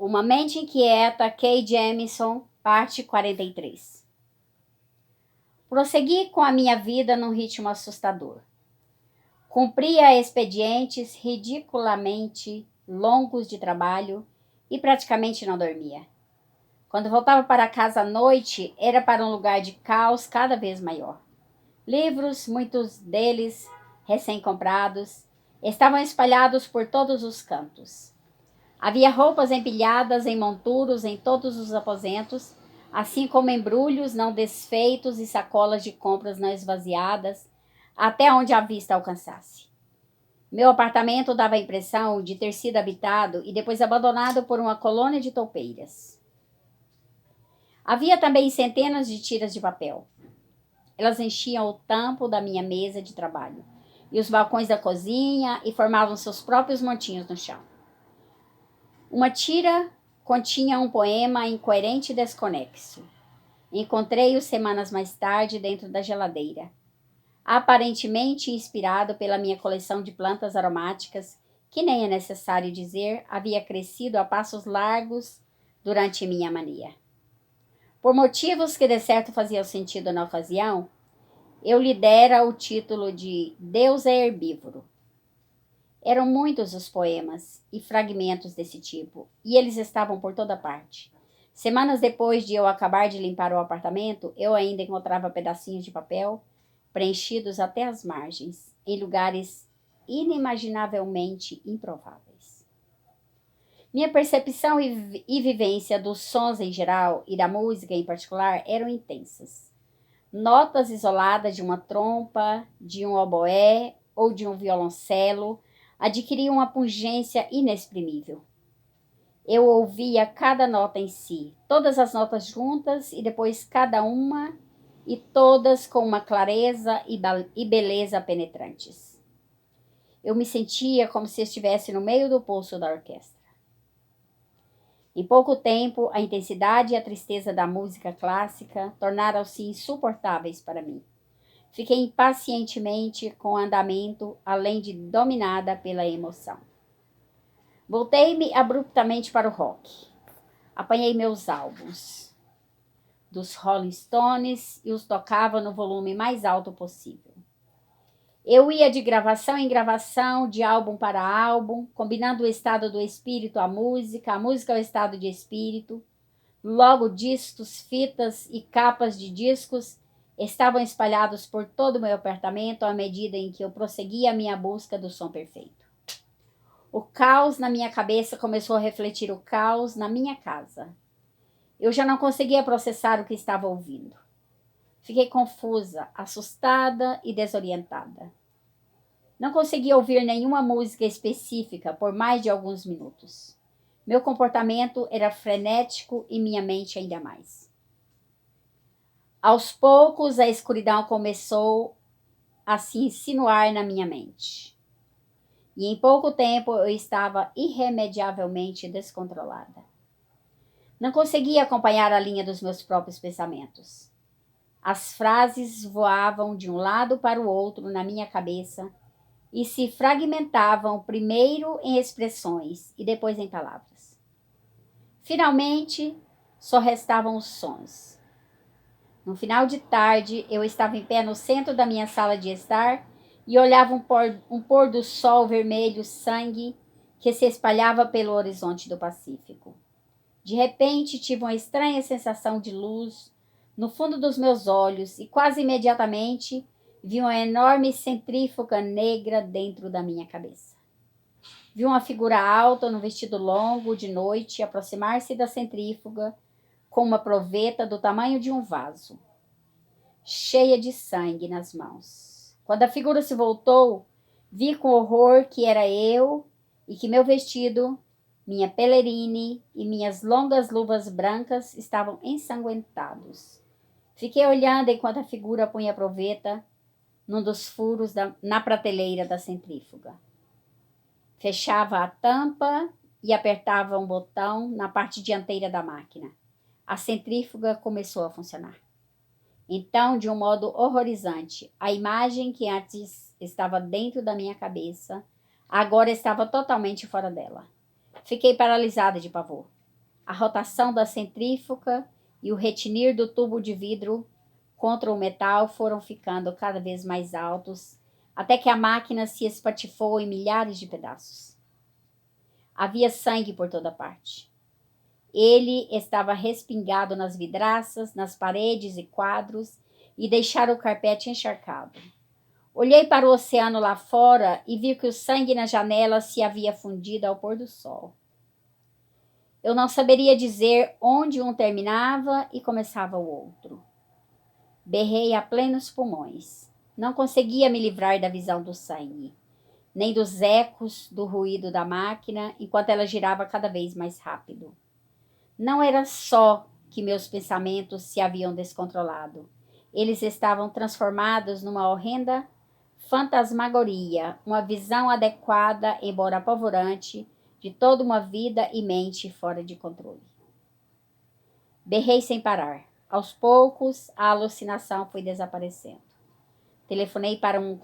Uma Mente Inquieta, Kay Jamison, parte 43. Prossegui com a minha vida num ritmo assustador. Cumpria expedientes ridiculamente longos de trabalho e praticamente não dormia. Quando voltava para casa à noite, era para um lugar de caos cada vez maior. Livros, muitos deles recém-comprados, estavam espalhados por todos os cantos. Havia roupas empilhadas em monturos em todos os aposentos, assim como embrulhos não desfeitos e sacolas de compras não esvaziadas, até onde a vista alcançasse. Meu apartamento dava a impressão de ter sido habitado e depois abandonado por uma colônia de toupeiras. Havia também centenas de tiras de papel. Elas enchiam o tampo da minha mesa de trabalho e os balcões da cozinha e formavam seus próprios montinhos no chão. Uma tira continha um poema incoerente e desconexo. Encontrei-o semanas mais tarde dentro da geladeira, aparentemente inspirado pela minha coleção de plantas aromáticas, que nem é necessário dizer, havia crescido a passos largos durante minha mania. Por motivos que de certo faziam sentido na ocasião, eu lhe dera o título de Deus é Herbívoro. Eram muitos os poemas e fragmentos desse tipo, e eles estavam por toda parte. Semanas depois de eu acabar de limpar o apartamento, eu ainda encontrava pedacinhos de papel, preenchidos até as margens, em lugares inimaginavelmente improváveis. Minha percepção e vivência dos sons em geral e da música em particular eram intensas. Notas isoladas de uma trompa, de um oboé ou de um violoncelo adquiriam uma pungência inexprimível. Eu ouvia cada nota em si, todas as notas juntas e depois cada uma e todas com uma clareza e beleza penetrantes. Eu me sentia como se estivesse no meio do pulso da orquestra. Em pouco tempo, a intensidade e a tristeza da música clássica tornaram-se insuportáveis para mim. Fiquei impacientemente com o andamento, além de dominada pela emoção. Voltei-me abruptamente para o rock. Apanhei meus álbuns dos Rolling Stones e os tocava no volume mais alto possível. Eu ia de gravação em gravação, de álbum para álbum, combinando o estado do espírito à música, a música ao estado de espírito. Logo, discos, fitas e capas de discos estavam espalhados por todo o meu apartamento à medida em que eu prosseguia a minha busca do som perfeito. O caos na minha cabeça começou a refletir o caos na minha casa. Eu já não conseguia processar o que estava ouvindo. Fiquei confusa, assustada e desorientada. Não conseguia ouvir nenhuma música específica por mais de alguns minutos. Meu comportamento era frenético e minha mente ainda mais. Aos poucos, a escuridão começou a se insinuar na minha mente. E em pouco tempo eu estava irremediavelmente descontrolada. Não conseguia acompanhar a linha dos meus próprios pensamentos. As frases voavam de um lado para o outro na minha cabeça e se fragmentavam primeiro em expressões e depois em palavras. Finalmente, só restavam os sons. No final de tarde, eu estava em pé no centro da minha sala de estar e olhava um pôr do sol vermelho sangue que se espalhava pelo horizonte do Pacífico. De repente, tive uma estranha sensação de luz no fundo dos meus olhos e quase imediatamente vi uma enorme centrífuga negra dentro da minha cabeça. Vi uma figura alta no vestido longo de noite aproximar-se da centrífuga com uma proveta do tamanho de um vaso, cheia de sangue nas mãos. Quando a figura se voltou, vi com horror que era eu e que meu vestido, minha pelerine e minhas longas luvas brancas estavam ensanguentados. Fiquei olhando enquanto a figura punha a proveta num dos furos na prateleira da centrífuga. Fechava a tampa e apertava um botão na parte dianteira da máquina. A centrífuga começou a funcionar. Então, de um modo horrorizante, a imagem que antes estava dentro da minha cabeça, agora estava totalmente fora dela. Fiquei paralisada de pavor. A rotação da centrífuga e o retinir do tubo de vidro contra o metal foram ficando cada vez mais altos, até que a máquina se espatifou em milhares de pedaços. Havia sangue por toda parte. Ele estava respingado nas vidraças, nas paredes e quadros, e deixara o carpete encharcado. Olhei para o oceano lá fora e vi que o sangue na janela se havia fundido ao pôr do sol. Eu não saberia dizer onde um terminava e começava o outro. Berrei a plenos pulmões. Não conseguia me livrar da visão do sangue, nem dos ecos do ruído da máquina enquanto ela girava cada vez mais rápido. Não era só que meus pensamentos se haviam descontrolado. Eles estavam transformados numa horrenda fantasmagoria, uma visão adequada, embora apavorante, de toda uma vida e mente fora de controle. Berrei sem parar. Aos poucos, a alucinação foi desaparecendo. Telefonei para um